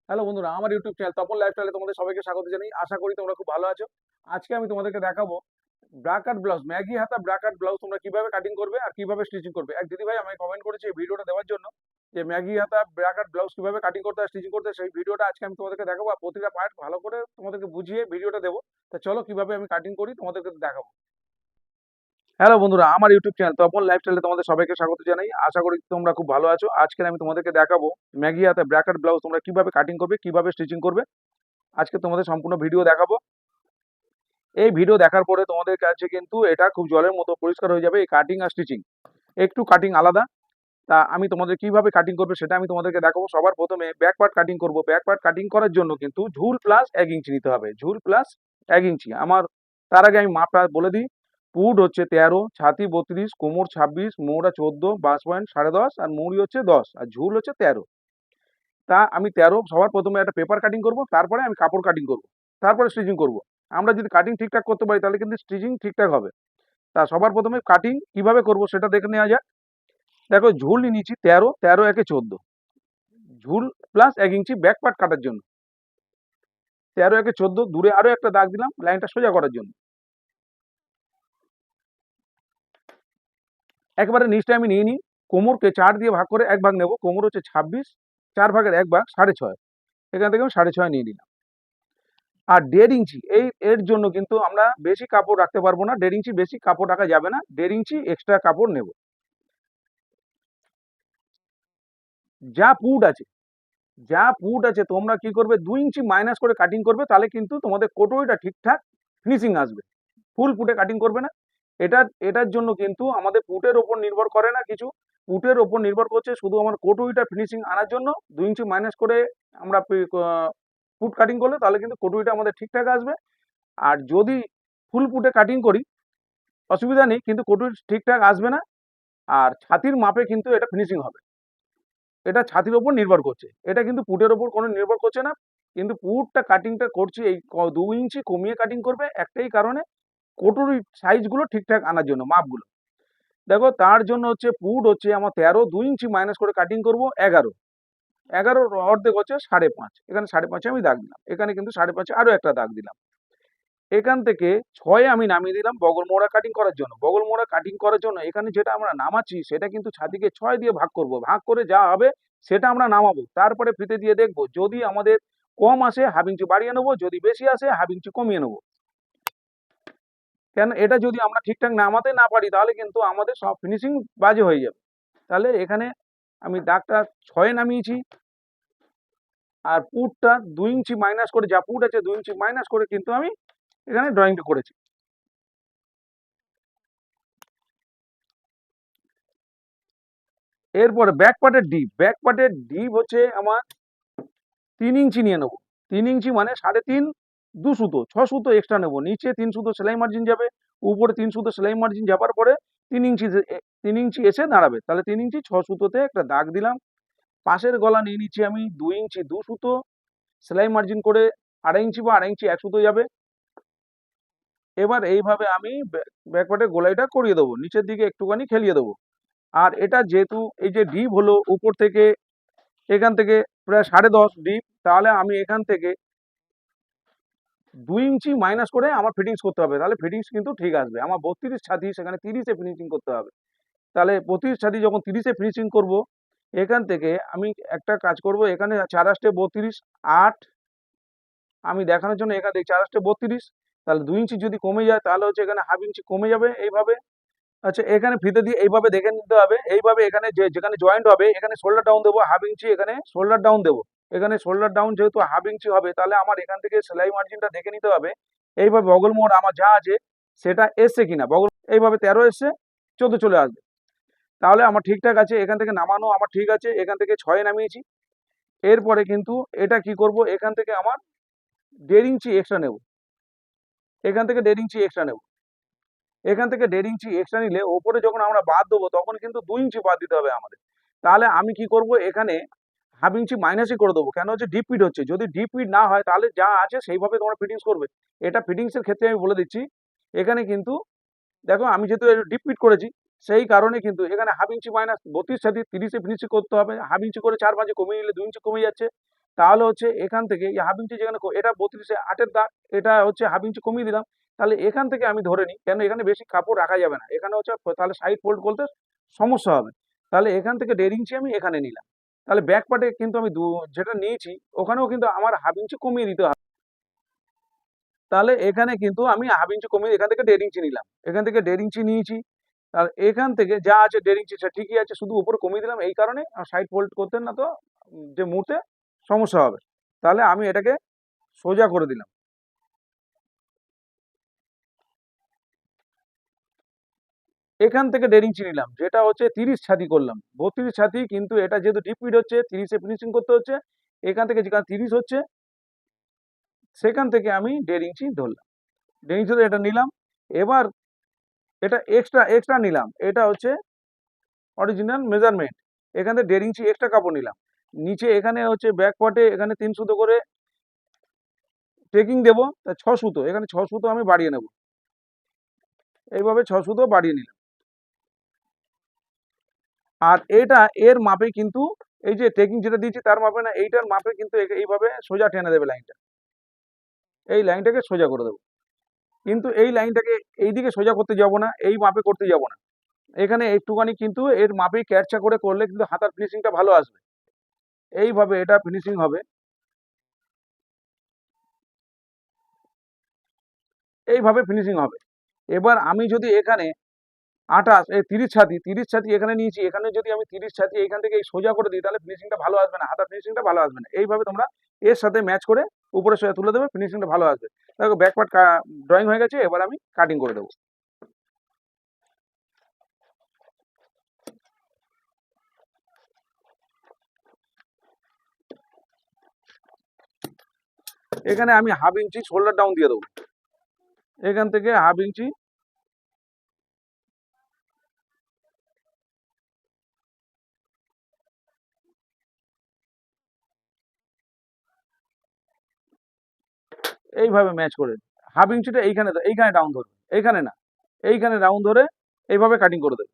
Hello বন্ধুরা, আমার YouTube channel Tapan লাইফস্টাইলে তোমাদের সবাইকে স্বাগত জানাই। আশা করি তোমরা খুব ভালো আছো। আজকে আমি তোমাদেরকে দেখাবো ব্রা কাট ব্লাউজ, ম্যাগি হাতা ব্রা কাট ব্লাউজ তোমরা কিভাবে কাটিং করবে আর কিভাবে স্টিচিং করবে। এক দিদি ভাই আমাকে কমেন্ট করেছে এই ভিডিওটা দেওয়ার জন্য, যে ম্যাগি হাতা ব্রা কাট ব্লাউজ কিভাবে কাটিং করতে হয় স্টিচিং করতে হয়। সেই ভিডিওটা আজকে আমি তোমাদেরকে দেখাবো আর প্রতিটা পার্ট ভালো করে তোমাদেরকে বুঝিয়ে ভিডিওটা দেবো। তা চলো কিভাবে আমি কাটিং করি তোমাদেরকে দেখাবো। হ্যালো বন্ধুরা, আমার ইউটিউব চ্যানেল তপন লাইফস্টাইলে তোমাদের সবাইকে স্বাগত জানাই। আশা করি তোমরা খুব ভালো আছো। আজকে আমি তোমাদেরকে দেখাবো ম্যাগি হাতা ব্রা কাট ব্লাউজ তোমরা কিভাবে কাটিং করবে, কিভাবে স্টিচিং করবে। আজকে তোমাদের সম্পূর্ণ ভিডিও দেখাবো। এই ভিডিও দেখার পরে তোমাদের কাছে কিন্তু এটা খুব জলের মতো পরিষ্কার হয়ে যাবে এই কাটিং আর স্টিচিং। একটু কাটিং আলাদা। তা আমি তোমাদের কিভাবে কাটিং করবে সেটা আমি তোমাদেরকে দেখাবো। সবার প্রথমে ব্যাক পার্ট কাটিং করব। ব্যাক পার্ট কাটিং করার জন্য কিন্তু ঝুল প্লাস 1 ইঞ্চি নিতে হবে। ঝুল প্লাস 1 ইঞ্চি আমার। তার আগে আমি মাপটা বলে দিই। পুট হচ্ছে 13, ছাতি 32, কোমর 26, মোড়া 14, বাস পয়েন্ট 10.5 আর মুড়ি হচ্ছে 10 আর ঝুল হচ্ছে 13। তা আমি 13 সবার প্রথমে একটা পেপার কাটিং করব, তারপরে আমি কাপড় কাটিং করব, তারপরে স্টিচিং করব। আমরা যদি কাটিং ঠিকঠাক করতে পারি তাহলে কিন্তু স্টিচিং ঠিকঠাক হবে। তা সবার প্রথমে কাটিং কিভাবে করব সেটা দেখে নেওয়া যাক। দেখো ঝুল নিয়ে নিচ্ছি 13, 13 একে 14, ঝুল প্লাস 1 ইঞ্চি ব্যাক পার্ট কাটার জন্য। 13 একে 14, দূরে আরো একটা দাগ দিলাম লাইনটা সোজা করার জন্য। একবারে নিচটা আমি নিয়ে নিই। কোমরকে 4 দিয়ে ভাগ করে এক ভাগ নেব। কোমর হচ্ছে 26, 4 ভাগের এক ভাগ 6.5। এখান থেকে আমি 6.5 নিয়ে নিলাম। আর 1.5 ইঞ্চি এর জন্য কিন্তু আমরা বেশি কাপড় রাখতে পারবো না। 1.5 ইঞ্চি বেশি কাপড় রাখা যাবে না। 1.5 ইঞ্চি এক্সট্রা কাপড় নেব। যা পুট আছে যা পুট আছে তোমরা কি করবে, 2 ইঞ্চি মাইনাস করে কাটিং করবে, তাহলে কিন্তু তোমাদের কোটোইটা ঠিকঠাক ফিনিশিং আসবে। ফুল পুটে কাটিং করবে না। এটার জন্য কিন্তু আমাদের পুটের ওপর নির্ভর করে না কিছু। পুটের ওপর নির্ভর করছে শুধু আমার কোটোইটা ফিনিশিং আনার জন্য। 2 ইঞ্চি মাইনাস করে আমরা পুট কাটিং করলে তাহলে কিন্তু কোটোইটা আমাদের ঠিকঠাক আসবে। আর যদি ফুল পুটে কাটিং করি অসুবিধা নেই, কিন্তু কোটোই ঠিকঠাক আসবে না। আর ছাতির মাপে কিন্তু এটা ফিনিশিং হবে। এটা ছাতির ওপর নির্ভর করছে, এটা কিন্তু পুটের ওপর কোনো নির্ভর করছে না। কিন্তু পুটটা কাটিংটা করছি এই 2 ইঞ্চি কমিয়ে কাটিং করবে একটাই কারণে, কোটুর সাইজগুলো ঠিকঠাক আনার জন্য মাপগুলো। দেখো তার জন্য হচ্ছে পুট হচ্ছে আমার 13, 2 ইঞ্চি মাইনাস করে কাটিং করব 11। 11 অর্ধেক হচ্ছে 5.5। এখানে 5.5 আমি দাগ দিলাম, এখানে কিন্তু 5.5 আরো একটা দাগ দিলাম। এখান থেকে 6 আমি নামিয়ে দিলাম বগল মোড়া কাটিং করার জন্য। বগল মোড়া কাটিং করার জন্য এখানে যেটা আমরা নামাচ্ছি সেটা কিন্তু ছাতিকে 6 দিয়ে ভাগ করব। ভাগ করে যা হবে সেটা আমরা নামাবো। তারপরে ফিতে দিয়ে দেখবো, যদি আমাদের কম আসে 1/2 ইঞ্চি বাড়িয়ে নেবো, যদি বেশি আসে 1/2 ইঞ্চি কমিয়ে নেবো। কেন এটা যদি আমরা ঠিকঠাক নামাতে না পারি তাহলে কিন্তু আমাদের সব ফিনিশিং বাজে হয়ে যাবে। তাহলে এখানে আমি দাগটা 6 নামিয়েছি। আর পুটটা 2 ইঞ্চি মাইনাস করে, যা পুট আছে 2 ইঞ্চি মাইনাস করে কিন্তু আমি এখানে ড্রয়িংটা করেছি। এরপরে ব্যাক পার্টের ডিপ হচ্ছে আমার 3 ইঞ্চি নিয়ে নেবো। 3 ইঞ্চি মানে 3.5, 2 সুতো 6 সুতো এক্সট্রা নেবো। নিচে 3 সুতো সেলাই মার্জিন যাবে, উপরে 3 সুতো সেলাই মার্জিন যাবার পরে 3 ইঞ্চি 3 ইঞ্চি এসে দাঁড়াবে। তাহলে 3 ইঞ্চি 6 সুতোতে একটা দাগ দিলাম। পাশের গলা নিয়ে নিচ্ছি আমি 2 ইঞ্চি 2 সুতো সেলাই মার্জিন করে 2.5 ইঞ্চি বা 2.5 ইঞ্চি 1 সুতো যাবে। এবার এইভাবে আমি ব্যাকপার্টের গোলাইটা করিয়ে দেবো, নিচের দিকে একটুখানি খেলিয়ে দেবো। আর এটা যেহেতু এই যে ডিপ হলো উপর থেকে, এখান থেকে প্রায় 10.5 ডিপ, তাহলে আমি এখান থেকে 2 ইঞ্চি মাইনাস করে আমার ফিটিংস করতে হবে। তাহলে ফিটিংস কিন্তু ঠিক আসবে। আমার 32 ছাতি, সেখানে 30-এ ফিনিশিং করতে হবে। তাহলে 32 ছাতি যখন 30-এ ফিনিশিং করব, এখান থেকে আমি একটা কাজ করব। এখানে 4 32, 8 আমি দেখানোর জন্য এখানে 4 32। তাহলে 2 ইঞ্চি যদি কমে যায় তাহলে হচ্ছে এখানে 1/2 ইঞ্চি কমে যাবে এইভাবে। আচ্ছা এখানে ফিতে দিয়ে এইভাবে দেখে নিতে হবে। এইভাবে এখানে যেখানে জয়েন্ট হবে এখানে শোল্ডার ডাউন দেবো 1/2 ইঞ্চি, এখানে শোল্ডার ডাউন দেবো। এখানে শোল্ডার ডাউন যেহেতু 1/2 ইঞ্চি হবে, তাহলে আমার এখান থেকে সেলাই মার্জিনটা দেখে নিতে হবে। এইভাবে বগল মোড় আমার যা আছে সেটা এসছে কিনা। বগল এইভাবে 13 এসছে, 14 চলে আসবে, তাহলে আমার ঠিকঠাক আছে। এখান থেকে নামানো আমার ঠিক আছে। এখান থেকে 6 নামিয়েছি। এরপরে কিন্তু এটা কি করব, এখান থেকে আমার 1.5 ইঞ্চি এক্সট্রা নেব। এখান থেকে 1.5 ইঞ্চি এক্সট্রা নেব। এখান থেকে 1.5 ইঞ্চি এক্সট্রা নিলে ওপরে যখন আমরা বাদ দেবো তখন কিন্তু 2 ইঞ্চি বাদ দিতে হবে আমাদের। তাহলে আমি কি করব, এখানে 1/2 ইঞ্চি মাইনাসই করে দেবো। কেন হচ্ছে ডিপ ফিট হচ্ছে, যদি ডিপ ফিট না হয় তাহলে যা আছে সেইভাবে তোমরা ফিটিংস করবে। এটা ফিটিংসের ক্ষেত্রে আমি বলে দিচ্ছি। এখানে কিন্তু দেখো আমি যেহেতু ডিপ ফিট করেছি সেই কারণে কিন্তু এখানে 1/2 ইঞ্চি মাইনাস 32 সাথে 30-এ ফিনিশিং করতে হবে। 1/2 ইঞ্চি করে 4 5 কমিয়ে নিলে 2 ইঞ্চি কমে যাচ্ছে। তাহলে হচ্ছে এখান থেকে এই হাফ ইঞ্চি যেখানে এটা 32/8 দাগ, এটা হচ্ছে হাফ ইঞ্চি কমিয়ে দিলাম। তাহলে এখান থেকে আমি ধরে নিই, কেন এখানে বেশি কাপড় রাখা যাবে না, এখানে হচ্ছে তাহলে সাইড ফোল্ড করতে সমস্যা হবে। তাহলে এখান থেকে 1.5 ইঞ্চি আমি এখানে নিলাম। তাহলে ব্যাক পার্টে কিন্তু আমি যেটা নিয়েছি ওখানেও কিন্তু আমার হাফ ইঞ্চি কমিয়ে দিতে হবে। তাহলে এখানে কিন্তু আমি হাফ ইঞ্চি কমিয়ে এখান থেকে 1.5 ইঞ্চি নিলাম, এখান থেকে 1.5 ইঞ্চি নিয়েছি। আর এখান থেকে যা আছে 1.5 ইঞ্চি সেটা ঠিকই আছে, শুধু উপরে কমিয়ে দিলাম এই কারণে সাইড ফোল্ড করতে না তো যে মুড়তে সমস্যা হবে। তাহলে আমি এটাকে সোজা করে দিলাম। এখান থেকে 1.5 ইঞ্চি নিলাম, যেটা হচ্ছে 30 ছাতি করলাম, 32 ছাতি, কিন্তু এটা যেহেতু ডিপ ফিট হচ্ছে 30-এ ফিনিশিং করতে হচ্ছে। এখান থেকে যেখানে 30 হচ্ছে সেখান থেকে আমি 1.5 ইঞ্চি ধরলাম, 1.5 ইঞ্চি এটা নিলাম। এবার এটা এক্সট্রা এক্সট্রা নিলাম, এটা হচ্ছে অরিজিনাল মেজারমেন্ট। এখান থেকে 1.5 ইঞ্চি এক্সট্রা কাপড় নিলাম। নিচে এখানে হচ্ছে ব্যাক পার্টে এখানে 3 সুতো করে ট্রেকিং দেবো, তা 6 সুতো, এখানে 6 সুতো আমি বাড়িয়ে নেব, এইভাবে 6 সুতো বাড়িয়ে নিলাম। আর এটা এর মাপে কিন্তু এই যে ট্রেকিং যেটা দিয়েছি তার মাপে না, এইটার মাপে কিন্তু এইভাবে সোজা টেনে দেবে লাইনটা, এই লাইনটাকে সোজা করে দেবো। কিন্তু এই লাইনটাকে এইদিকে সোজা করতে যাব না, এই মাপে করতে যাব না, এখানে একটুখানি কিন্তু এর মাপেই ক্যাটচা করে করলে কিন্তু হাতার ফিনিশিংটা ভালো আসবে। এইভাবে এটা ফিনিশিং হবে, এইভাবে ফিনিশিং হবে। এবার আমি যদি এখানে 28 এই 30 ছাতি এখানে নিয়েছি, এখানে যদি আমি 30 ছাতি এখান থেকে এই সোজা করে দিই তাহলে ফিনিশিংটা ভালো আসবে না, হাতার ফিনিশিংটা ভালো আসবে না। এইভাবে তোমরা এর সাথে ম্যাচ করে উপরে সোজা তুলে দেবে, ফিনিশিংটা ভালো আসবে। দেখো ব্যাক পার্ট ড্রয়িং হয়ে গেছে, এবার আমি কাটিং করে দেবো। এখানে আমি হাফ ইঞ্চি শোল্ডার ডাউন দিয়ে দেবো, এখান থেকে হাফ ইঞ্চি, এইভাবে ম্যাচ করে হাফ ইঞ্চিটা এইখানে এইখানে ডাউন ধরবে, এইখানে না, এইখানে ডাউন ধরে এইভাবে কাটিং করে দেবে।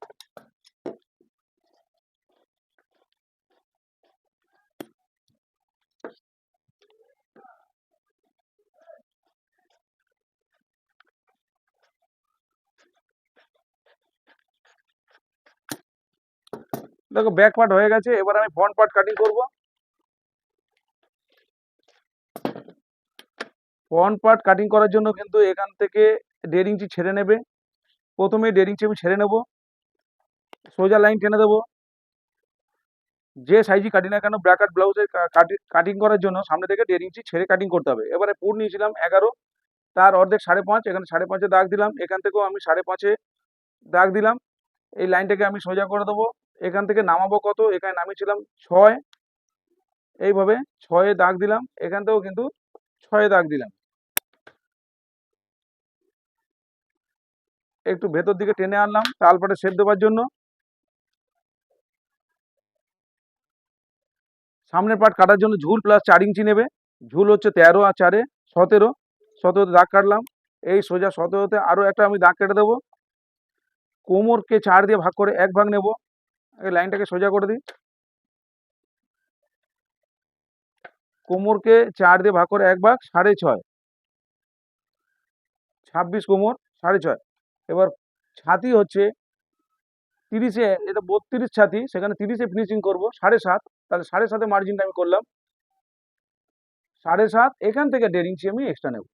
দেখো ব্যাক পার্ট হয়ে গেছে, এবার আমি ফ্রন্ট পার্ট কাটিং করব। ফ্রন্ট পার্ট কাটিং করার জন্য কিন্তু এখান থেকে 1.5 ইঞ্চি ছেড়ে নেবে, প্রথমে 1.5 ইঞ্চি আমি ছেড়ে নেব, সোজা লাইন টেনে দেবো। যে সাইজই কাটি না কেন ব্র্যাকেট ব্লাউজের কাটিং করার জন্য সামনে থেকে 1.5 ইঞ্চি ছেড়ে কাটিং করতে হবে। এবারে পুর নিয়েছিলাম 11, তার অর্ধেক 5.5, এখানে 5.5-এ দাগ দিলাম, এখান থেকেও আমি 5.5-এ দাগ দিলাম। এই লাইনটাকে আমি সোজা করে দেবো। এখান থেকে নামাবো কত, এখানে নামিয়েছিলাম 6, এইভাবে 6-এ দাগ দিলাম, এখান থেকেও কিন্তু 6-এ দাগ দিলাম। একটু ভেতর দিকে টেনে আনলাম তালপাটে শেপ দেওয়ার জন্য। সামনের পার্ট কাটার জন্য ঝুল প্লাস 4 ইঞ্চি নেবে, ঝুল হচ্ছে 13 আর 4-এ 17, 17-তে দাগ কাটলাম। এই সোজা 17-তে আরও একটা আমি দাগ কেটে দেবো, কোমরকে 4 দিয়ে ভাগ করে 1 ভাগ নেব। এই লাইনটাকে সোজা করে দিই, কোমরকে 4 দিয়ে ভাগ করে 1 ভাগ 6.5, 26 কোমর 6.5। এবার ছাতি হচ্ছে 30-এ, এটা 32 ছাতি, সেখানে 30-এ ফিনিশিং করবো 7.5, তাহলে 7.5-এ মার্জিনটা আমি করলাম 7.5, এখান থেকে 1.5 ইঞ্চি আমি এক্সট্রা নেব।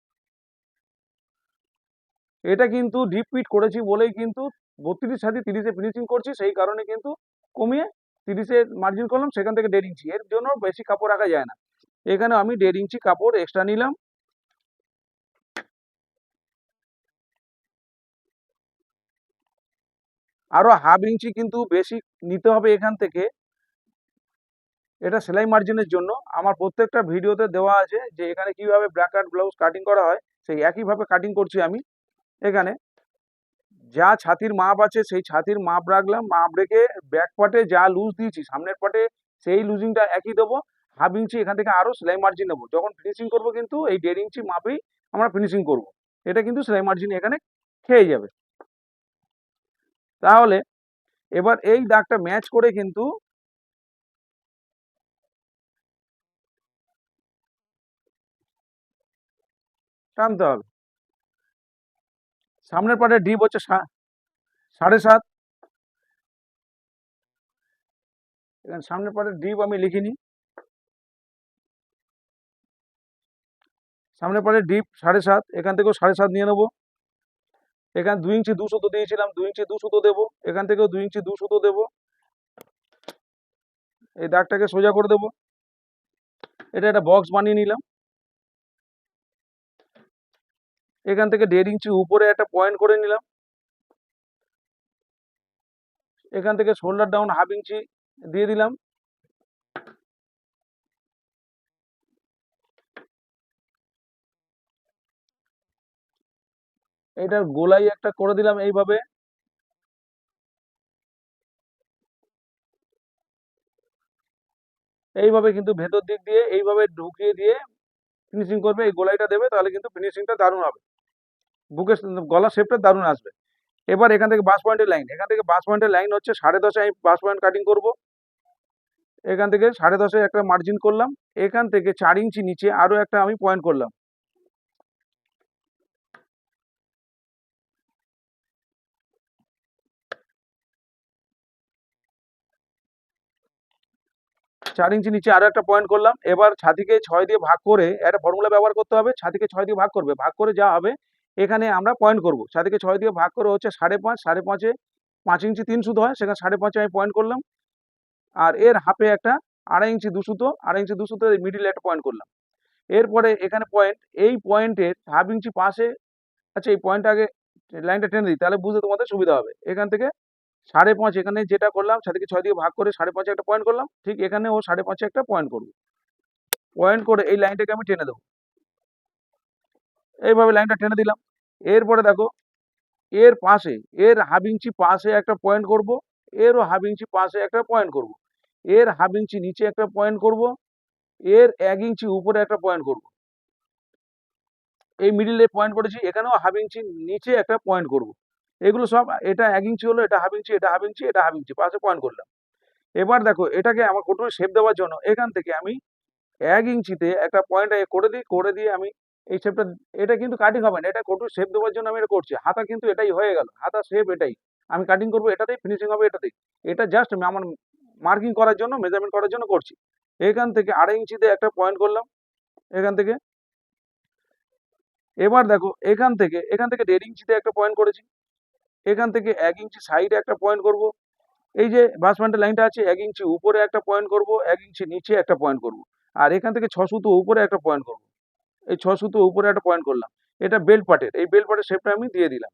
এটা কিন্তু ডিপ ফিট করেছি বলেই কিন্তু 32 ছাতি 30-এ ফিনিশিং করছি, সেই কারণে কিন্তু কমিয়ে 30-এ মার্জিন করলাম, সেখান থেকে 1.5 ইঞ্চি, এর জন্য বেশি কাপড় রাখা যায় না। এখানে আমি 1.5 ইঞ্চি কাপড় এক্সট্রা নিলাম। আরো হাফ ইঞ্চি কিন্তু বেশি নিতে হবে এখান থেকে, এটা সেলাই মার্জিনের জন্য। আমার প্রত্যেকটা ভিডিওতে দেওয়া আছে যে এখানে কিভাবে ব্র্যাকেট ব্লাউজ কাটিং করা হয়, সেই একইভাবে কাটিং করছি আমি। এখানে যা ছাতির মাপ আছে সেই ছাতির মাপ রাখলাম, মাপ রেখে ব্যাক পার্টে যা লুজ দিয়েছি সামনের পার্টে সেই লুজিংটা একই দেবো। হাফ ইঞ্চি এখান থেকে আরো সেলাই মার্জিন নেবো, যখন ফিনিশিং করব কিন্তু এই 1.5 ইঞ্চি মাপেই আমরা ফিনিশিং করব, এটা কিন্তু সেলাই মার্জিন এখানে খেয়ে যাবে। তাহলে এবার এই দাগটা ম্যাচ করে কিন্তু টানতে হবে। সামনের পার্টের ডিপ হচ্ছে 7.5। এখানে সামনের পার্টের ডিপ আমি লিখিনি। সামনের পার্টের ডিপ 7.5, এখান থেকেও 7.5 নিয়ে নেবো। এখানে 2 ইঞ্চি 2 সুতো দিয়েছিলাম, 2 ইঞ্চি 2 সুতো দেবো। এখান থেকেও 2 ইঞ্চি 2 সুতো দেবো। এই দাগটাকে সোজা করে দেবো। এটা একটা বক্স বানিয়ে নিলাম। এখান থেকে 1.5 ইঞ্চি উপরে একটা পয়েন্ট করে নিলাম। এখান থেকে শোল্ডার ডাউন 1/2 ইঞ্চি দিয়ে দিলাম। এটার গোলাই একটা করে দিলাম এইভাবে। এইভাবে কিন্তু ভেতর দিক দিয়ে এইভাবে ঢুকিয়ে দিয়ে ফিনিশিং করবে। এই গোলাইটা দেবে, তাহলে কিন্তু ফিনিশিংটা দারুণ হবে, বুকের গলার শেপটা দারুণ আসবে। এবার এখান থেকে বাস পয়েন্টের লাইন, এখান থেকে বাস পয়েন্টের লাইন হচ্ছে 10.5। আমি বাস পয়েন্ট কাটিং করব। এখান থেকে 10.5 একটা মার্জিন করলাম। এখান থেকে 4 ইঞ্চি নিচে আরো একটা আমি পয়েন্ট করলাম। চার ইঞ্চি নিচে আরো একটা পয়েন্ট করলাম। এবার ছাতিকে 6 দিয়ে ভাগ করে, একটা ফর্মুলা ব্যবহার করতে হবে। ছাতিকে 6 দিয়ে ভাগ করবে, ভাগ করে যা হবে এখানে আমরা পয়েন্ট করব। ছাতিকে 6 দিয়ে ভাগ করে হচ্ছে 5.5, 5.5-এ 5 ইঞ্চি 3 সুতো হয়, সেখানে 5.5-এ আমি পয়েন্ট করলাম। আর এর হাফে একটা 2.5 ইঞ্চি 2 সুতো, 2.5 ইঞ্চি 2 সুতো মিডিলে একটা পয়েন্ট করলাম। এরপরে এখানে পয়েন্ট, এই পয়েন্টের 1/2 ইঞ্চি পাশে, আচ্ছা এই পয়েন্ট আগে লাইনটা টেনে দিই, তাহলে বুঝতে তোমাদের সুবিধা হবে। এখান থেকে 5.5, এখানে যেটা করলাম ছাতিকে 6 দিয়ে ভাগ করে 5.5-এ একটা পয়েন্ট করলাম, ঠিক এখানে ও 5.5-এ একটা পয়েন্ট করবো। পয়েন্ট করে এই লাইনটাকে আমি টেনে দেবো। এইভাবে লাইনটা টেনে দিলাম। এরপরে দেখো এর পাশে, এর 1/2 ইঞ্চি পাশে একটা পয়েন্ট করব। এরও 1/2 ইঞ্চি পাশে একটা পয়েন্ট করব। এর 1/2 ইঞ্চি নিচে একটা পয়েন্ট করব। এর 1 ইঞ্চি উপরে একটা পয়েন্ট করব। এই মিডিলে পয়েন্ট করেছি, এখানেও 1/2 ইঞ্চি নিচে একটা পয়েন্ট করব। এগুলো সব, এটা 1 ইঞ্চি হলো, এটা 1/2 ইঞ্চি, এটা 1/2 ইঞ্চি, এটা 1/2 ইঞ্চি পাশে পয়েন্ট করলাম। এবার দেখো এটাকে আমার কটুরি শেপ দেওয়ার জন্য এখান থেকে আমি 1 ইঞ্চিতে একটা পয়েন্ট করে দিই, করে দিয়ে আমি এই শেপটা, এটা কিন্তু কাটিং হবে না, এটা কটুর শেপ দেওয়ার জন্য আমি এটা করছি। হাতা কিন্তু এটাই হয়ে গেল, হাতা শেপ এটাই। আমি কাটিং করবো এটাতেই, ফিনিশিং হবে এটাতেই। এটা জাস্ট আমার মার্কিং করার জন্য, মেজারমেন্ট করার জন্য করছি। এখান থেকে 2.5 ইঞ্চিতে একটা পয়েন্ট করলাম এখান থেকে। এবার দেখো এখান থেকে 1.5 ইঞ্চিতে একটা পয়েন্ট করেছি। এখান থেকে 1 ইঞ্চি সাইডে একটা পয়েন্ট করব। এই যে বাস পয়েন্টের লাইনটা আছে, 1 ইঞ্চি উপরে একটা পয়েন্ট করব, 1 ইঞ্চি নিচে একটা পয়েন্ট করব। আর এখান থেকে 6 সুতো উপরে একটা পয়েন্ট করব। এই 6 সুতো উপরে একটা পয়েন্ট করলাম। এটা বেল্ট পার্টের, এই বেল্ট পার্টের শেপটা আমি দিয়ে দিলাম।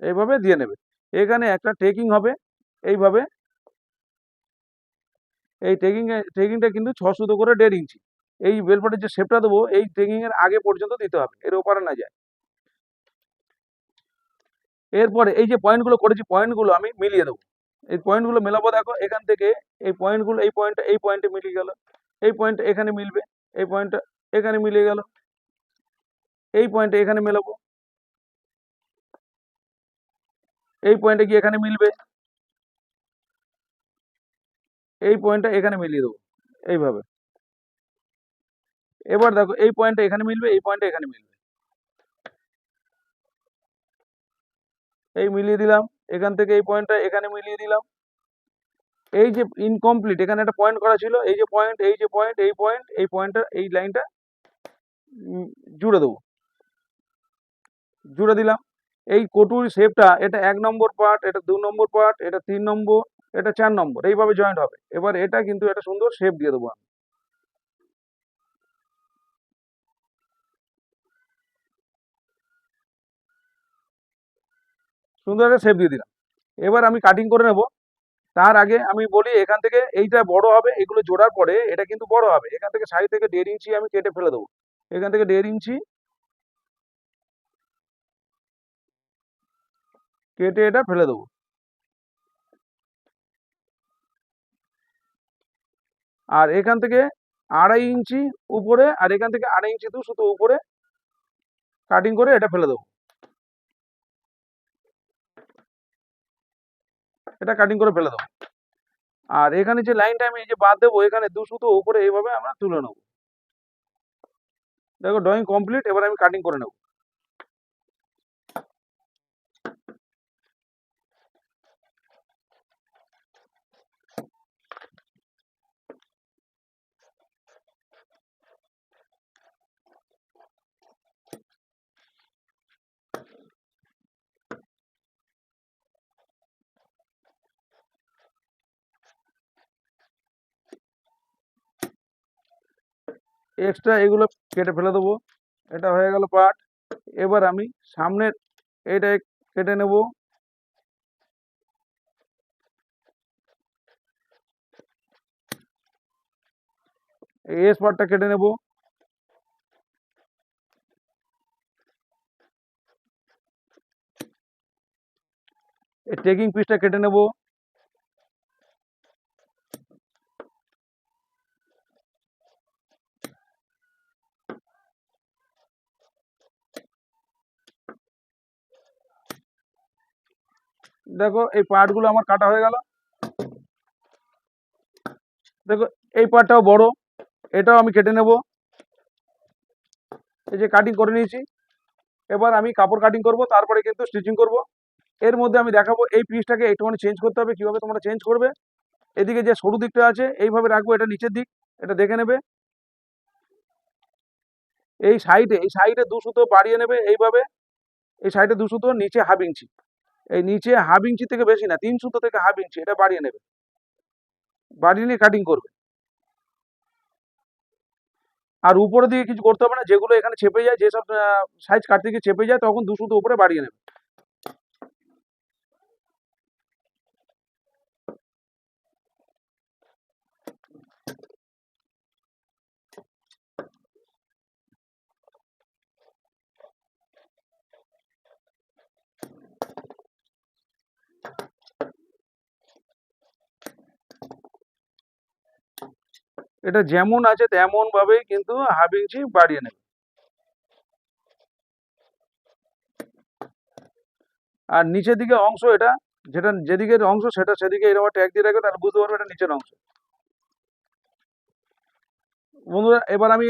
এইভাবে দিয়ে নেবে। এখানে একটা টেকিং হবে এইভাবে। এই টেকিংটা কিন্তু 6 সুতো করে 1.5 ইঞ্চি। এই বেল্ট পার্টের যে শেপটা দেবো, এই টেকিং এর আগে পর্যন্ত দিতে হবে, এর ওপারে না যায়। এরপরে এই যে পয়েন্টগুলো করেছি, পয়েন্টগুলো আমি মিলিয়ে দেবো। এই পয়েন্টগুলো মেলাবো। দেখো এখান থেকে এই পয়েন্টগুলো, এই পয়েন্টে মিলিয়ে গেল, এই পয়েন্ট এখানে মিলবে, এই পয়েন্টটা এখানে মিলিয়ে গেল, এই পয়েন্টে এখানে মেলাবো, এই পয়েন্টে গিয়ে এখানে মিলবে, এই পয়েন্টটা এখানে মিলিয়ে দেবো এইভাবে। এবার দেখো এই পয়েন্টটা এখানে মিলবে, এই পয়েন্টটা এখানে মিলবে, এই মিলিয়ে দিলাম। এখান থেকে এই পয়েন্টটা এখানে মিলিয়ে দিলাম। এই যে ইনকমপ্লিট এখানে একটা পয়েন্ট করা ছিল, এই যে পয়েন্ট, এই যে পয়েন্ট, এই পয়েন্ট, এই পয়েন্টটা, এই লাইনটা জুড়ে দেবো, জুড়ে দিলাম। এই কটুর শেপটা, এটা 1 নম্বর পার্ট, এটা 2 নম্বর পার্ট, এটা 3 নম্বর, এটা 4 নম্বর, এইভাবে জয়েন্ট হবে। এবার এটা কিন্তু একটা সুন্দর শেপ দিয়ে দেবো আমি, সুন্দর একটা শেপ দিয়ে দিলাম। এবার আমি কাটিং করে নেব। তার আগে আমি বলি, এখান থেকে এইটা বড় হবে, এগুলো জোড়ার পরে এটা কিন্তু বড় হবে। এখান থেকে সাইড থেকে 1.5 ইঞ্চি আমি কেটে ফেলে দেবো। এখান থেকে 1.5 ইঞ্চি কেটে এটা ফেলে দেবো। আর এখান থেকে 2.5 ইঞ্চি উপরে, আর এখান থেকে 2.5 ইঞ্চি শুধু উপরে কাটিং করে এটা ফেলে দেবো। এটা কাটিং করে ফেলে দেবো। আর এখানে যে লাইনটা আমি এই যে বাদ দেবো, এখানে 2 সুতো উপরে এইভাবে আমরা তুলে নেবো। দেখো ড্রয়িং কমপ্লিট, এবার আমি কাটিং করে নেব। এক্সট্রা এগুলো কেটে ফেলে দেবো। এটা হয়ে গেল পার্ট। এবার আমি সামনের এটা কেটে নেব। এই এস পার্টটা কেটে নেব। এই টেকিং পিসটা কেটে নেব। দেখো এই পার্টগুলো আমার কাটা হয়ে গেল। দেখো এই পার্টটাও বড়, এটাও আমি কেটে নেব। এই যে কাটিং করে নিয়েছি। এবার আমি কাপড় কাটিং করব, তারপরে কিন্তু স্টিচিং করব। এর মধ্যে আমি দেখাবো এই পিসটাকে একটুখানি চেঞ্জ করতে হবে, কিভাবে তোমরা চেঞ্জ করবে। এদিকে যে সরু দিকটা আছে এইভাবে রাখবো, এটা নিচের দিক, এটা দেখে নেবে। এই সাইডে 2 সুতো বাড়িয়ে নেবে এইভাবে। এই সাইডে 2 সুতো, নিচে হাফ ইঞ্চি। এই নিচে হাফ ইঞ্চি থেকে বেশি না, 3 সুতো থেকে হাফ ইঞ্চি এটা বাড়িয়ে নেবে। বাড়িয়ে নিয়ে কাটিং করবে। আর উপরের দিকে কিছু করতে হবে না, যেগুলো এখানে চেপে যায়, যেসব সাইজ কাটতে গিয়ে চেপে যায়, তখন 2 সুতো উপরে বাড়িয়ে নেবে। এটা যেমন আছে তেমন ভাবেই কিন্তু হাফ ইঞ্চি বাড়িয়ে নেবে। আর নিচের দিকে অংশ, এটা যেটা যেদিকের অংশ সেটা সেদিকে এরকম ট্যাগ দিয়ে রাখবে, তাহলে বুঝতে পারবে এটা নিচের অংশ। বন্ধুরা এবার আমি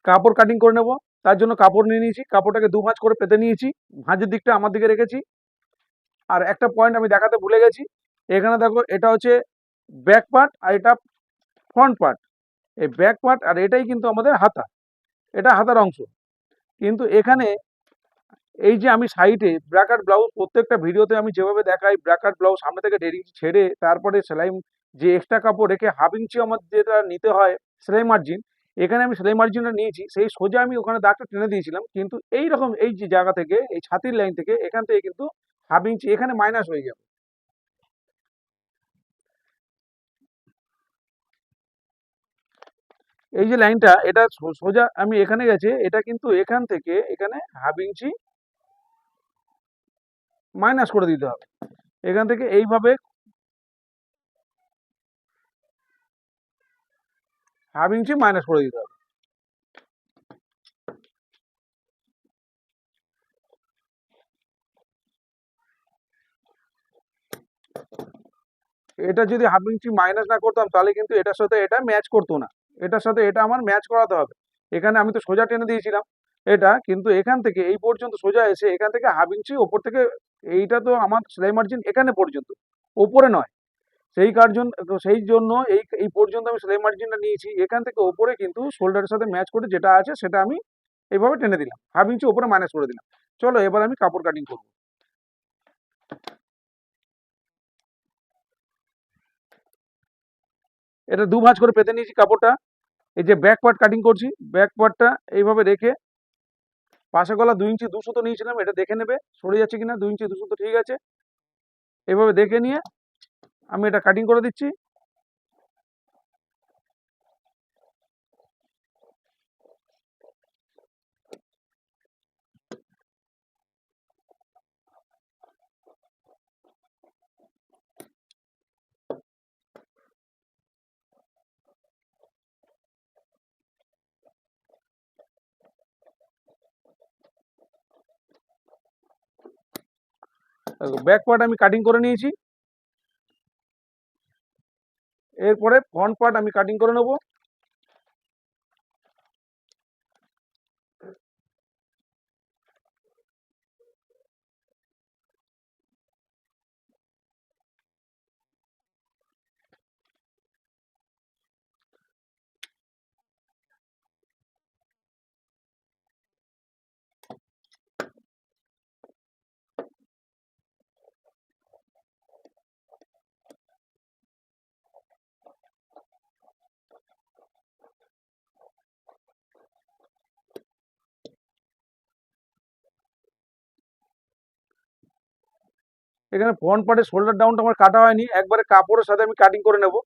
কাপড় কাটিং করে নেব। তার জন্য কাপড় নিয়ে নিয়েছি, কাপড়টাকে 2 ভাঁজ করে পেতে নিয়েছি। ভাঁজের দিকটা আমার দিকে রেখেছি। আর একটা পয়েন্ট আমি দেখাতে ভুলে গেছি। এখানে দেখো এটা হচ্ছে ব্যাক পার্ট আর এটা ফ্রন্ট পার্ট। এই ব্যাক পার্ট আর এটাই কিন্তু আমাদের হাতা, এটা হাতার অংশ। কিন্তু এখানে এই যে আমি সাইডে ব্র্যাকেট ব্লাউজ, প্রত্যেকটা ভিডিওতে আমি যেভাবে দেখাই ব্র্যাকেট ব্লাউজ সামনে থেকে 1.5 ইঞ্চি ছেড়ে তারপরে সেলাই, যে এক্সট্রা কাপড় রেখে হাফ ইঞ্চি আমার যেটা নিতে হয় সেলাই মার্জিন, এখানে আমি সেলাই মার্জিনটা নিয়েছি, সেই সোজা আমি ওখানে দাগটা টেনে দিয়েছিলাম। কিন্তু এই রকম এই যে জায়গা থেকে, এই ছাতির লাইন থেকে, এখান থেকে কিন্তু হাফ ইঞ্চি এখানে মাইনাস হয়ে যাবে। এই যে লাইনটা, এটা সোজা আমি এখানে গেছে, এটা কিন্তু এখান থেকে এখানে হাফ ইঞ্চি মাইনাস করে দিতে হবে। এখান থেকে এইভাবে হাফ ইঞ্চি মাইনাস করে দিতে হবে। এটা যদি হাফ ইঞ্চি মাইনাস না করতাম, তাহলে কিন্তু এটার সাথে এটা ম্যাচ করতো না। এটার সাথে এটা আমার ম্যাচ করাতে হবে। এখানে আমি তো সোজা টেনে দিয়েছিলাম এটা, কিন্তু এখান থেকে এই পর্যন্ত সোজা এসে এখান থেকে হাফ ইঞ্চি ওপর থেকে, এইটা তো আমার সেলাই মার্জিন এখানে পর্যন্ত, ওপরে নয়। সেই জন্য এই এই পর্যন্ত আমি সেলাই মার্জিনটা নিয়েছি। এখান থেকে ওপরে কিন্তু শোল্ডারের সাথে ম্যাচ করে যেটা আছে সেটা আমি এইভাবে টেনে দিলাম, হাফ ইঞ্চি ওপরে মাইনাস করে দিলাম। চলো এবার আমি কাপড় কাটিং করবো। এটা 2 ভাঁজ করে পেতে নিয়েছি কাপড়টা। এই যে ব্যাক পার্ট কাটিং করছি, ব্যাক পার্টটা এইভাবে রেখে, পাশে গলা 2 ইঞ্চি 2 সুতো নিয়েছিলাম, এটা দেখে নেবে সরে যাচ্ছে কিনা। 2 ইঞ্চি 2 সুতো ঠিক আছে, এইভাবে দেখে নিয়ে আমি এটা কাটিং করে দিচ্ছি। ব্যাক পার্ট আমি কাটিং করে নিয়েছি। এরপরে ফ্রন্ট পার্ট আমি কাটিং করে নেব। এখানে ফ্রন্ট পার্টের শোল্ডার ডাউনটা আমার কাটা হয়নি, একবারে কাপড়ের সাথে আমি কাটিং করে নেব।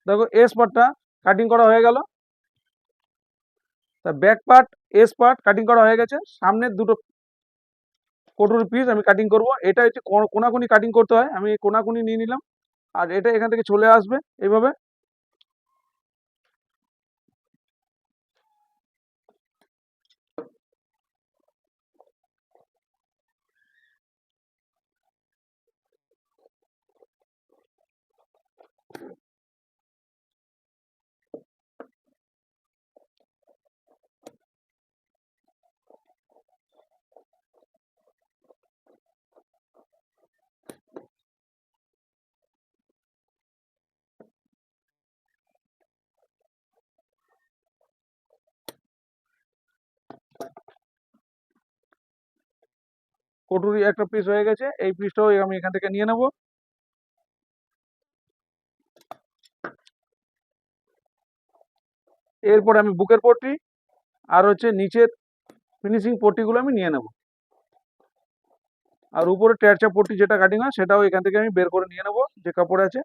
দেখো এস পার্টটা কাটিং করা হয়ে গেল। তা back part, S part cutting করা হয়ে গেছে। সামনের দুটো কটুরি পিস আমি কাটিং করব। এটা হচ্ছে কোনাকুনি কাটিং করতে হয়, আমি কোনাকুনি নিয়ে নিলাম। আর এটা এখান থেকে চলে আসবে এইভাবে। কটুরি একটা পিস হয়ে গেছে, এই পিসটাও আমি এখান থেকে নিয়ে নেব। এরপরে আমি বুকের পট্টি আর হচ্ছে নিচের ফিনিশিং পট্টিগুলো আমি নিয়ে নেব। আর উপরে টেরচা পট্টি যেটা কাটিং হয় সেটাও এখান থেকে আমি বের করে নিয়ে নেব, যে কাপড় আছে।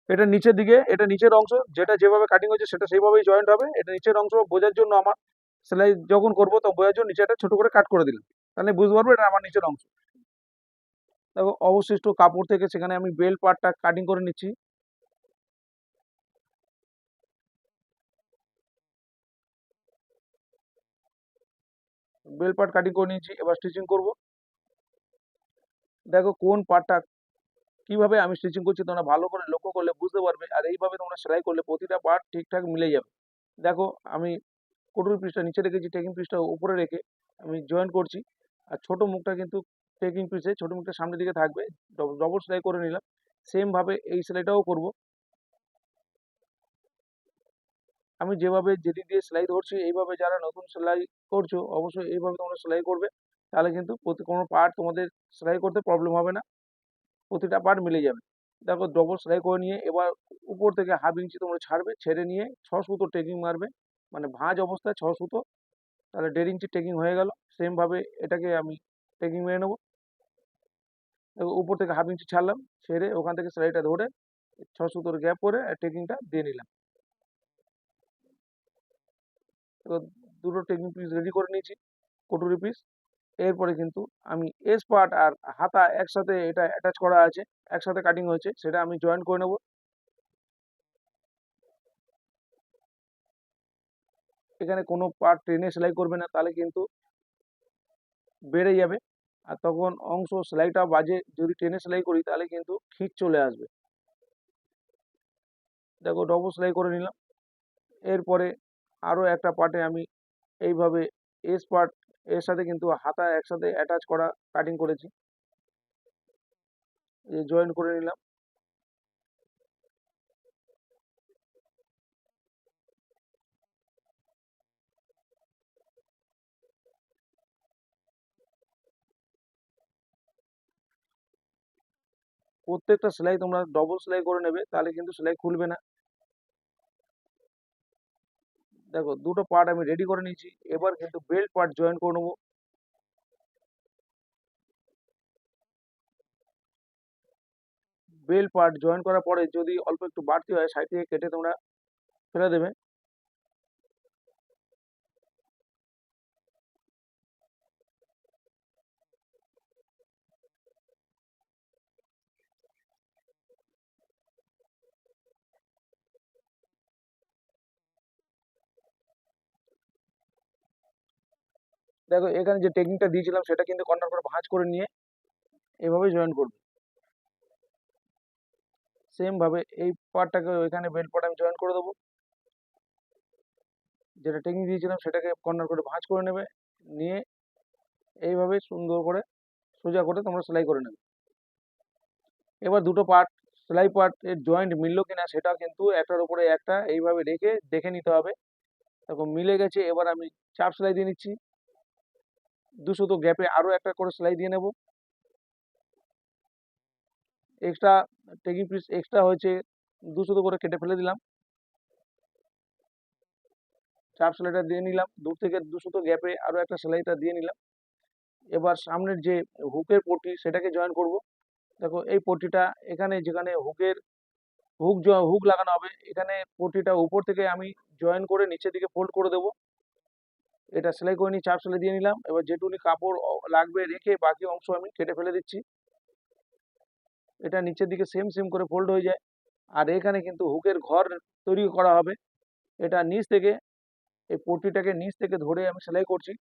এটা নিচের দিকে, এটা নিচের অংশ, যেটা যেভাবে কাটিং হয়েছে সেটা সেইভাবেই জয়েন্ট হবে। এটা নিচের অংশ বোঝার জন্য আমার সেলাই যখন করবো তো বোঝার জন্য নিচে একটা ছোট করে কাট করে দিলাম, তাহলে বুঝতে পারবো এটা আমার নিচের অংশ। দেখো অবশিষ্ট কাপড় থেকে সেখানে আমি বেল্ট পার্টটা কাটিং করে নিচ্ছি। বেল্ট পার্ট কাটিং করে নিয়েছি, এবার স্টিচিং করব। দেখো কোন পার্টটা কিভাবে আমি স্টিচিং করছি তোমরা ভালো করে লক্ষ্য করলে বুঝতে পারবে, আর এইভাবে তোমরা সেলাই করলে প্রতিটা পার্ট ঠিকঠাক মিলে যাবে। দেখো আমি কটুরি পিসটা নিচে রেখেছি, টেকিং পিসটা উপরে রেখে আমি জয়েন করছি। আর ছোট মুখটা কিন্তু টেকিং পিসে ছোট মুখটা সামনের দিকে থাকবে, ডবল সেলাই করে নিলাম। সেম ভাবে এই সেলাইটাও করব। আমি যেভাবে যেদিক দিয়ে সেলাই ধরছি এইভাবে যারা নতুন সেলাই করছো অবশ্যই এইভাবে তোমরা সেলাই করবে, তাহলে কিন্তু প্রতি কোনো পার্ট তোমাদের সেলাই করতে প্রবলেম হবে না, প্রতিটা পার্ট মিলে যাবে। দেখো ডবল সেলাই করে নিয়ে এবার উপর থেকে হাফ ইঞ্চি তোমরা ছাড়বে, ছেড়ে নিয়ে 6 সুতো টেকিং মারবে, মানে ভাঁজ অবস্থায় 6 সুতো, তাহলে 1.5 ইঞ্চি টেকিং হয়ে গেল। সেম ভাবে এটাকে আমি টেকিং মেরে নেবো। দেখো উপর থেকে হাফ ইঞ্চি ছাড়লাম, ছেড়ে ওখান থেকে সেলাইটা ধরে 6 সুতোর গ্যাপ করে টেকিংটা দিয়ে নিলাম। এবার দুটো টেকিং পিস রেডি করে নিয়েছি, কটুরি পিস। এরপরে কিন্তু আমি এস পার্ট আর হাতা একসাথে এটা অ্যাটাচ করা আছে, একসাথে কাটিং হয়েছে, সেটা আমি জয়েন করে নেব। এখানে কোনো পার্ট টেনে সেলাই করবে না, তাহলে কিন্তু বেড়ে যাবে। আর তখন অংশ সেলাইটা বাজে, যদি টেনে সেলাই করি তাহলে কিন্তু খিঁচ চলে আসবে। দেখো ডবল সেলাই করে নিলাম। এরপরে আরও একটা পার্টে আমি এইভাবে এস পার্ট এর সাথে কিন্তু হাতা একসাথে অ্যাটাচ করা কাটিং করেছি, জয়েন করে নিলাম। প্রত্যেকটা সেলাই তোমরা ডবল সেলাই করে নেবে, তাহলে কিন্তু সেলাই খুলবে না। দেখো দুটো পার্ট আমি রেডি করে নিয়েছি, এবার কিন্তু বেল্ট পার্ট জয়েন করে নেবো। বেল্ট পার্ট জয়েন করার পরে যদি অল্প একটু বাড়তি হয় সাইড থেকে কেটে তোমরা ফেলে দেবে। দেখো এখানে যে টেকনিকটা দিয়েছিলাম সেটা কিন্তু কর্নার করে ভাঁজ করে নিয়ে এভাবে জয়েন করবে। সেম ভাবে এই পার্টটাকে ওইখানে বেল্ট পার্ট আমি জয়েন করে দেবো। যেটা টেকনিক দিয়েছিলাম সেটাকে কর্নার করে ভাঁজ করে নেবে, নিয়ে এইভাবে সুন্দর করে সোজা করে তোমরা সেলাই করে নেবে। এবার দুটো পার্ট, সেলাই পার্টের জয়েন্ট মিললো কিনা সেটা কিন্তু একটার উপরে একটা এইভাবে রেখে দেখে নিতে হবে। দেখো মিলে গেছে। এবার আমি চাপ সেলাই দিয়ে নিচ্ছি। 2 সুতো গ্যাপে আরো একটা করে সেলাই দিয়ে নেব। এক্সট্রা টেকিং পিস এক্সট্রা হয়েছে, 2 সুতো করে কেটে ফেলে দিলাম। চাপ সেলাইটা দিয়ে নিলাম, দূর থেকে 2 সুতো গ্যাপে আরো একটা সেলাইটা দিয়ে নিলাম। এবার সামনের যে হুকের পট্টি সেটাকে জয়েন করব। দেখো এই পট্টিটা এখানে যেখানে হুক লাগানো হবে, এখানে পট্টিটা উপর থেকে আমি জয়েন করে নিচের দিকে ফোল্ড করে দেবো। এটা সেলাই করে নিয়ে চাপ সেলাই দিয়ে নিলাম। এবার যেটুকুনি কাপড় লাগবে রেখে বাকি অংশ আমি কেটে ফেলে দিচ্ছি। এটা নিচের দিকে সেম সেম করে ফোল্ড হয়ে যায়। আর এখানে কিন্তু হুকের ঘর তৈরি করা হবে। এটা নিচ থেকে, এই পট্টিটাকে নিচ থেকে ধরে আমি সেলাই করছি।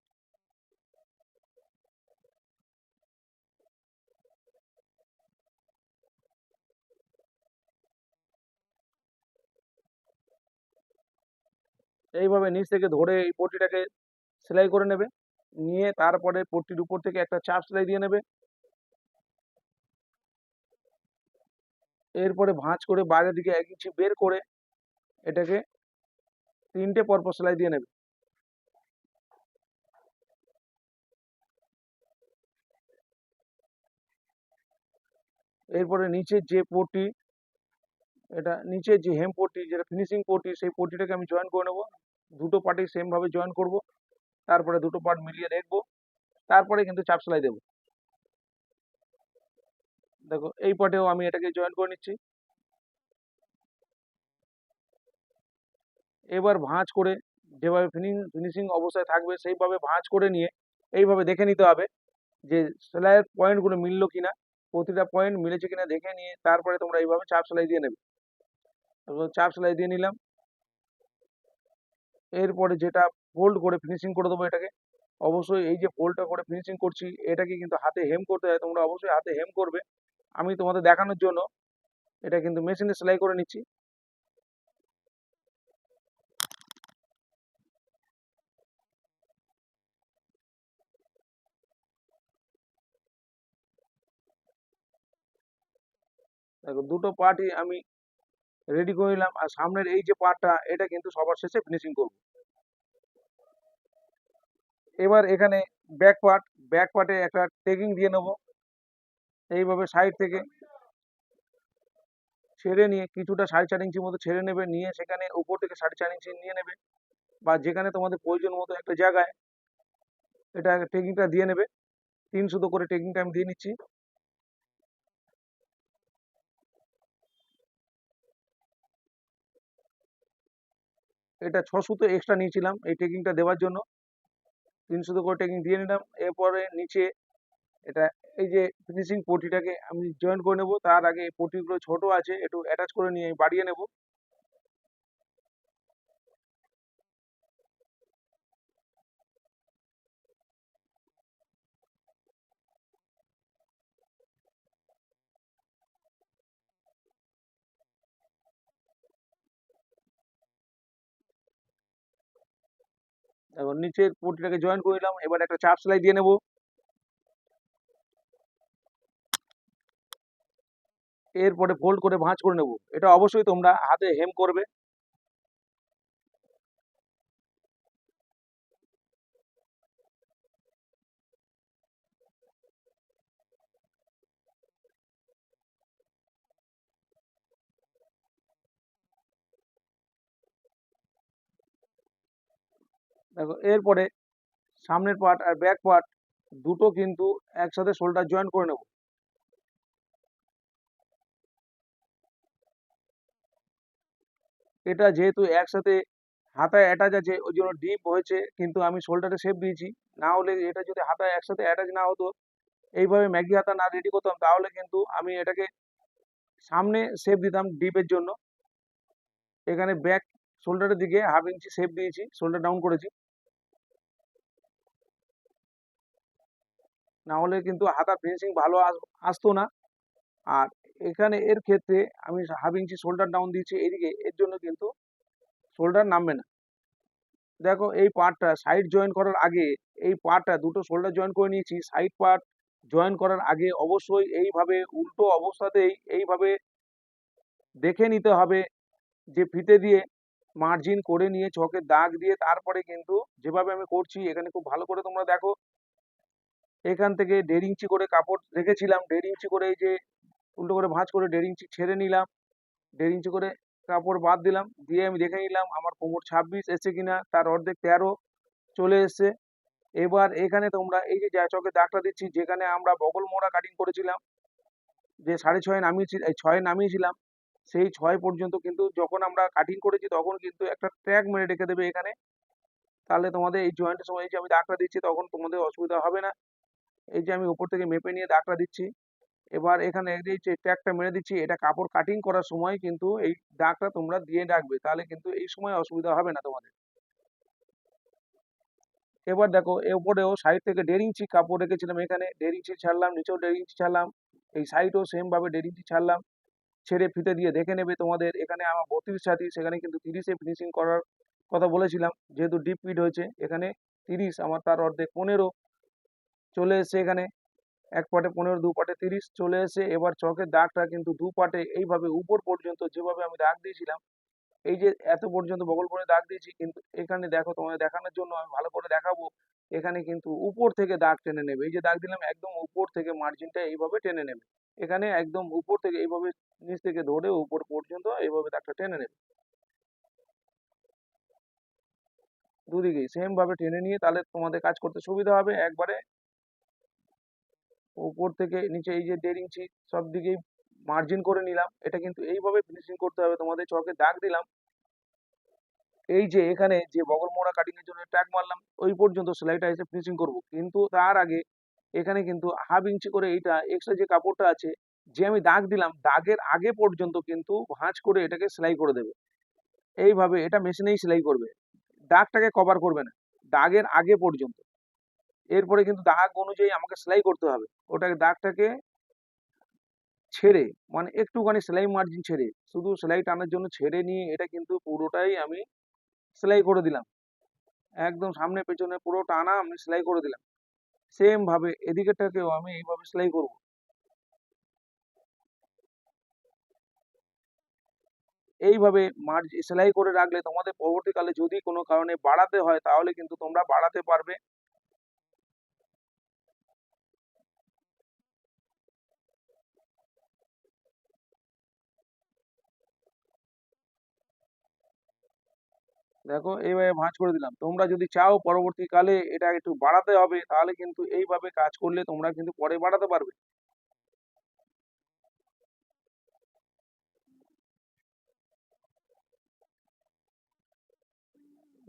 এইভাবে নিচ থেকে ধরে এই পট্টিটাকে সেলাই করে নেবে। নিয়ে তারপরে পট্টির উপর থেকে একটা চাপ সেলাই দিয়ে নেবে। এরপরে ভাঁজ করে বাইরের দিকে 1 ইঞ্চি বের করে এটাকে 3টে পরপর সেলাই দিয়ে নেবে। এরপরে নিচের যে পট্টি, এটা নিচের যে হেম পট্টি যেটা ফিনিশিং পট্টি, সেই পট্টিটাকে আমি জয়েন করে নেব। দুটো পার্টই সেম ভাবে জয়েন করব। তারপরে দুটো পার্ট মিলিয়ে রাখবো। তারপরে কিন্তু চাপ সেলাই দেবো। দেখো এই পার্টেও আমি এটাকে জয়েন করে নিচ্ছি। এবার ভাঁজ করে যেভাবে ফিনিশিং অবস্থায় থাকবে সেইভাবে ভাঁজ করে নিয়ে এইভাবে দেখে নিতে হবে যে সেলাইয়ের পয়েন্টগুলো মিললো কিনা, প্রতিটা পয়েন্ট মিলেছে কিনা দেখে নিয়ে তারপরে তোমরা এইভাবে চাপ সেলাই দিয়ে নেবে। চাপ সেলাই দিয়ে নিলাম। এরপরে যেটা ফোল্ড করে ফিনিশিং করে দেবো এটাকে। অবশ্যই এই যে ফোল্ডটা করে ফিনিশিং করছি এটাকে কিন্তু হাতে হেম করতে হয়, তোমরা অবশ্যই হাতে হেম করবে। আমি তোমাদের দেখানোর জন্য এটা কিন্তু মেশিনে সেলাই করে নিচ্ছি। দেখো দুটো পার্টই আমি রেডি করে নিলাম। আর সামনের এই যে পার্টটা এটা কিন্তু সবার শেষে ফিনিশিং করব। এবার এখানে ব্যাক পার্টে একটা টেকিং দিয়ে নেবো। এইভাবে সাইড থেকে ছেড়ে নিয়ে কিছুটা 4.5 ইঞ্চি মতো ছেড়ে নেবে, নিয়ে সেখানে উপর থেকে 4.5 ইঞ্চি নিয়ে নেবে, বা যেখানে তোমাদের প্রয়োজন মতো একটা জায়গায় এটা টেকিংটা দিয়ে নেবে। 3 সুতো করে টেকিংটা আমি দিয়ে নিচ্ছি। এটা 6 সুতো এক্সট্রা নিয়েছিলাম এই টেকিংটা দেওয়ার জন্য। 3 সুতো করে টেকিং দিয়ে নিলাম। এরপরে নিচে এটা এই যে ফিনিশিং পটিটাকে আমি জয়েন করে নেব। তার আগে এই পটিগুলো ছোট আছে, একটু অ্যাটাচ করে নিয়ে বাড়িয়ে নেব। এখন নিচের পটিটাকে জয়েন করে নিলাম। এবার একটা চাপ সেলাই দিয়ে নেব। এরপরে ফোল্ড করে ভাঁজ করে নেব। এটা অবশ্যই তোমরা হাতে হেম করবে। দেখো এরপরে সামনের পার্ট আর ব্যাক পার্ট দুটো কিন্তু একসাথে শোল্ডার জয়েন করে নেব। এটা যেহেতু একসাথে হাতায় অ্যাটাচ আছে ওই জন্য ডিপ হয়েছে, কিন্তু আমি শোল্ডারে শেপ দিয়েছি। না হলে এটা যদি হাতায় একসাথে অ্যাটাচ না হতো, এইভাবে ম্যাগি হাতা না রেডি করতাম, তাহলে কিন্তু আমি এটাকে সামনে শেপ দিতাম ডিপের জন্য। এখানে ব্যাক শোল্ডারের দিকে 1/2 ইঞ্চি শেপ দিয়েছি, শোল্ডার ডাউন করেছি। না হলে কিন্তু হাতা ফিনিশিং ভালো আসতো না। আর এখানে এর ক্ষেত্রে আমি 1/2 ইঞ্চি শোল্ডার ডাউন দিয়েছি এইদিকে, এর জন্য কিন্তু শোল্ডার নামবে না। দেখো এই পার্টটা সাইড জয়েন করার আগে, এই পার্টটা দুটো শোল্ডার জয়েন করে নিয়েছি, সাইড পার্ট জয়েন করার আগে অবশ্যই এইভাবে উল্টো অবস্থাতেই এইভাবে দেখে নিতে হবে যে ফিতে দিয়ে মার্জিন করে নিয়ে চকের দাগ দিয়ে তারপরে কিন্তু যেভাবে আমি করছি এখানে খুব ভালো করে তোমরা দেখো, এখান থেকে 1.5 ইঞ্চি করে কাপড় রেখেছিলাম, 1.5 ইঞ্চি করে এই যে উল্টো করে ভাঁজ করে 1.5 ইঞ্চি ছেড়ে নিলাম, 1.5 ইঞ্চি করে কাপড় বাদ দিলাম, দিয়ে আমি দেখে নিলাম আমার কোমর 26 এসছে কিনা, তার অর্ধেক 13 চলে এসছে। এবার এখানে তোমরা এই যে চকের দাগটা দিচ্ছি, যেখানে আমরা বগল মোড়া কাটিং করেছিলাম, যে 6.5 নামিয়েছি, এই 6 নামিয়েছিলাম, সেই 6 পর্যন্ত কিন্তু যখন আমরা কাটিং করেছি তখন কিন্তু একটা ট্র্যাক মেরে রেখে দেবে এখানে, তাহলে তোমাদের এই জয়েন্টের সময় এই যে আমি দাগটা দিচ্ছি তখন তোমাদের অসুবিধা হবে না। এই যে আমি উপর থেকে মেপে নিয়ে দাগটা দিচ্ছি, এবার এখানে এই যে ট্যাগটা মেরে দিচ্ছি, এটা কাপড় কাটিং করার সময় কিন্তু এই দাগটা তোমরা দিয়ে রাখবে, তাহলে কিন্তু এই সময় অসুবিধা হবে না তোমাদের। এবার দেখো এর উপরেও সাইড থেকে 1.5 ইঞ্চি কাপড় রেখেছিলাম, এখানে 1.5 ইঞ্চি ছাড়লাম, নিচেও 1.5 ইঞ্চি ছাড়লাম, এই সাইডও সেম ভাবে 1.5 ইঞ্চি ছাড়লাম, ছেড়ে ফিতে দিয়ে দেখে নেবে তোমাদের এখানে আমার 32 ছাতি, সেখানে কিন্তু 30-এ ফিনিশিং করার কথা বলেছিলাম, যেহেতু ডিপ ফিট হয়েছে এখানে 30, আমার তার অর্ধেক 15 চলে এসছে এখানে, এক পাটে 15 দু পাটে 30 চলে এসে। এবার চকের দাগটা কিন্তু দু পাটে এইভাবে উপর পর্যন্ত যেভাবে আমি দাগ দিয়েছিলাম, এই যে এত পর্যন্ত বগল করে দাগ দিয়েছি, কিন্তু এখানে দেখো তোমাদের দেখানোর জন্য আমি ভালো করে দেখাবো, এখানে কিন্তু উপর থেকে দাগ টেনে নেবে, এই যে দাগ দিলাম একদম উপর থেকে মার্জিনটা এইভাবে টেনে নেবে, এখানে একদম উপর থেকে এইভাবে নিচ থেকে ধরে উপর পর্যন্ত এইভাবে দাগটা টেনে নেবে, দুদিকেই সেম ভাবে টেনে নিয়ে তাহলে তোমাদের কাজ করতে সুবিধা হবে। একবারে উপর থেকে নিচে এই যে 1.5 ইঞ্চি সব দিকেই মার্জিন করে নিলাম, এটা কিন্তু এইভাবে ফিনিশিং করতে হবে তোমাদের। চকে দাগ দিলাম, এই যে এখানে যে বগল মোড়া কাটিং এর জন্য ট্যাগ মারলাম ওই পর্যন্ত সেলাইটা এসে ফিনিশিং করব, কিন্তু তার আগে এখানে কিন্তু হাফ ইঞ্চি করে এইটা এক্সট্রা যে কাপড়টা আছে, যে আমি দাগ দিলাম দাগের আগে পর্যন্ত কিন্তু ভাঁজ করে এটাকে সেলাই করে দেবে, এইভাবে এটা মেশিনেই সেলাই করবে, দাগটাকে কভার করবে না, দাগের আগে পর্যন্ত। এরপরে কিন্তু দাগ অনুযায়ী আমাকে সেলাই করতে হবে, ওটাকে দাগটাকে ছেড়ে মানে একটুখানি সেলাই মার্জিন ছেড়ে শুধু সেলাই টানার জন্য ছেড়ে নিয়ে এটা কিন্তু পুরোটাই আমি সেলাই করে দিলাম, একদম সামনে পেছনে পুরো টানা আমি সেলাই করে দিলাম। সেম ভাবে এদিকেরটাকেও আমি এইভাবে সেলাই করব, এইভাবে মার্জ সেলাই করে রাখলে তোমাদের পরবর্তীকালে যদি কোনো কারণে বাড়াতে হয় তাহলে কিন্তু তোমরা বাড়াতে পারবে। দেখো এইভাবে ভাঁজ করে দিলাম, তোমরা যদি চাও পরবর্তীকালে এটা একটু বাড়াতে হবে তাহলে কিন্তু এইভাবে কাজ করলে তোমরা কিন্তু পরে বাড়াতে পারবে।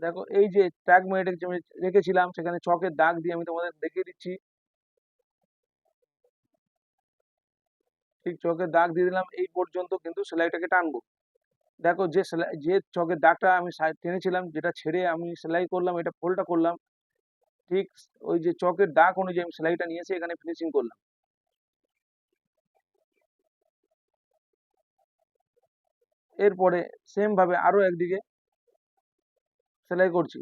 দেখো এই যে ট্যাগ মেরে রেখেছিলাম সেখানে চকের দাগ দিয়ে আমি তোমাদের দেখিয়ে দিচ্ছি, ঠিক চকের দাগ দিয়ে দিলাম, এই পর্যন্ত কিন্তু সেলাইটাকে টানবো। দেখো যে সেলাই যে চকের দাগটা আমি টেনেছিলাম, যেটা ছেড়ে আমি সেলাই করলাম, এটা ফোল্ডটা করলাম, ঠিক ওই যে চকের দাগ অনুযায়ী আমি সেলাইটা নিয়ে এসে এখানে ফিনিশিং করলাম। এরপরে সেম ভাবে আরো একদিকে সেলাই করছি,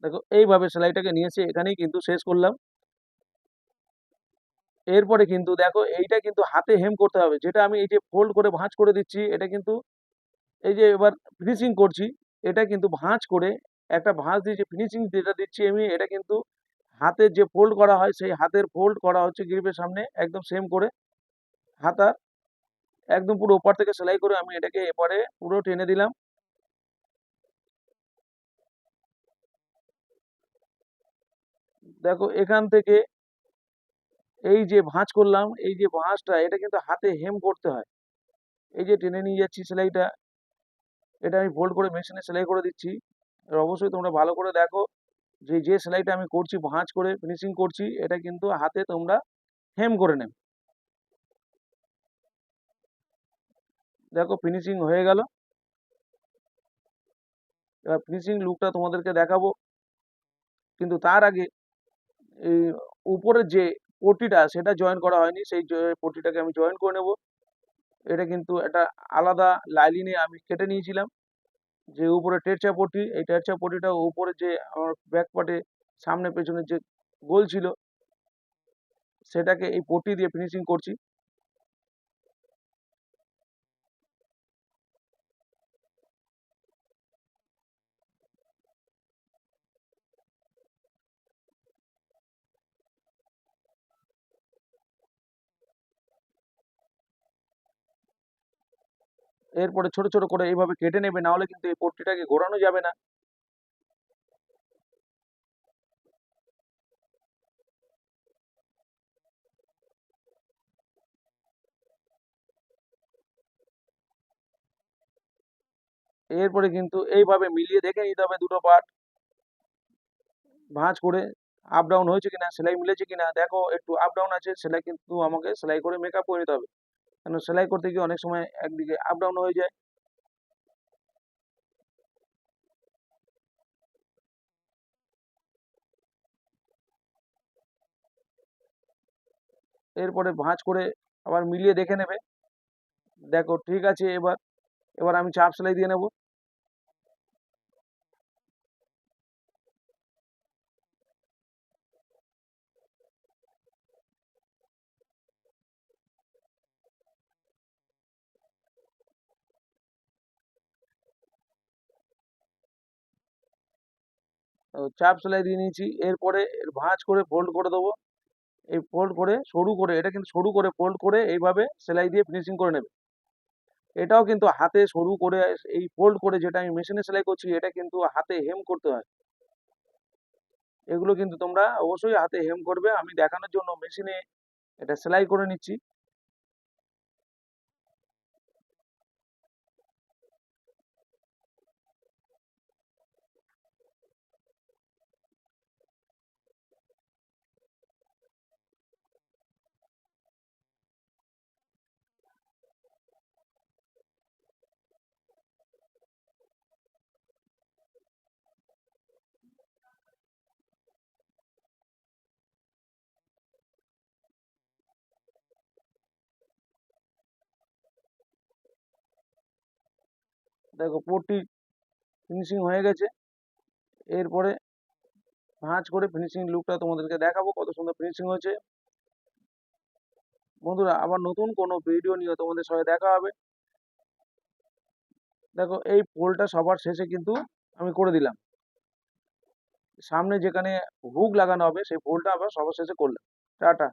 দেখো এইভাবে সেলাইটাকে নিয়ে এসে এখানেই কিন্তু শেষ করলাম। এরপরে কিন্তু দেখো এইটা কিন্তু হাতে হেম করতে হবে, যেটা আমি এই যে ফোল্ড করে ভাঁজ করে দিচ্ছি এটা কিন্তু এই যে এবার ফিনিশিং করছি, এটা কিন্তু ভাঁজ করে একটা ভাঁজ দিয়ে যে ফিনিশিং যেটা দিচ্ছি আমি, এটা কিন্তু হাতের যে ফোল্ড করা হয় সেই হাতের ফোল্ড করা হচ্ছে গ্রিপের সামনে একদম সেম করে, হাতার একদম পুরো ওপার থেকে সেলাই করে আমি এটাকে এপারে পুরো টেনে দিলাম। দেখো এখান থেকে এই যে ভাঁজ করলাম, এই যে ভাঁজটা এটা কিন্তু হাতে হেম করতে হয়, এই যে টেনে নিয়ে যাচ্ছি সেলাইটা, এটা আমি ফোল্ড করে মেশিনে সেলাই করে দিচ্ছি। আর অবশ্যই তোমরা ভালো করে দেখো যে যে সেলাইটা আমি করছি ভাঁজ করে ফিনিশিং করছি, এটা কিন্তু হাতে তোমরা হেম করে নেবে। দেখো ফিনিশিং হয়ে গেল, এবার ফিনিশিং লুকটা তোমাদেরকে দেখাবো, কিন্তু তার আগে এই উপরের যে পট্টিটা সেটা জয়েন করা হয়নি, সেই পট্টিটাকে আমি জয়েন করে নেব। এটা কিন্তু একটা আলাদা লাইলিনে আমি কেটে নিয়েছিলাম, যে উপরে টেরচা পট্টি, এই টেরচা পট্টিটা উপরে যে আমার ব্যাক পার্টে সামনে পেছনে যে গোল ছিল সেটাকে এই পট্টি দিয়ে ফিনিশিং করছি। এরপরে ছোট ছোট করে এইভাবে কেটে নেবে, না হলে কিন্তু এই পট্টিটাকে ঘোরানো যাবে না। এরপরে কিন্তু এইভাবে মিলিয়ে দেখে নিতে হবে দুটো পার্ট ভাঁজ করে আপ ডাউন হয়েছে কিনা, সেলাই মিলেছে কিনা। দেখো একটু আপ ডাউন আছে, সেলাই কিন্তু আমাকে সেলাই করে মেকআপ করে নিতে হবে, কেন সেলাই করতে গিয়ে অনেক সময় একদিকে আপ ডাউন হয়ে যায়। এরপরে ভাঁজ করে আবার মিলিয়ে দেখে নেবে। দেখো ঠিক আছে, এবার এবার আমি চাপ সেলাই দিয়ে নেব। চাপ সেলাই দিয়ে নিয়েছি, এরপরে ভাঁজ করে ফোল্ড করে দেবো। এই ফোল্ড করে সরু করে, এটা কিন্তু সরু করে ফোল্ড করে এইভাবে সেলাই দিয়ে ফিনিশিং করে নেবে। এটাও কিন্তু হাতে সরু করে, এই ফোল্ড করে যেটা আমি মেশিনে সেলাই করছি এটা কিন্তু হাতে হেম করতে হয়। এগুলো কিন্তু তোমরা অবশ্যই হাতে হেম করবে, আমি দেখানোর জন্য মেশিনে এটা সেলাই করে নিচ্ছি। দেখো পট্টি ফিনিশিং হয়ে গেছে। এরপরে ভাঁজ করে ফিনিশিং লুকটা তোমাদেরকে দেখাবো কত সুন্দর ফিনিশিং হয়েছে। বন্ধুরা আবার নতুন কোনো ভিডিও নিয়ে তোমাদের সঙ্গে দেখা হবে। দেখো এই পোলটা সবার শেষে কিন্তু আমি করে দিলাম, সামনে যেখানে হুক লাগানো হবে সেই পোলটা আবার সবার শেষে করলাম। টাটা।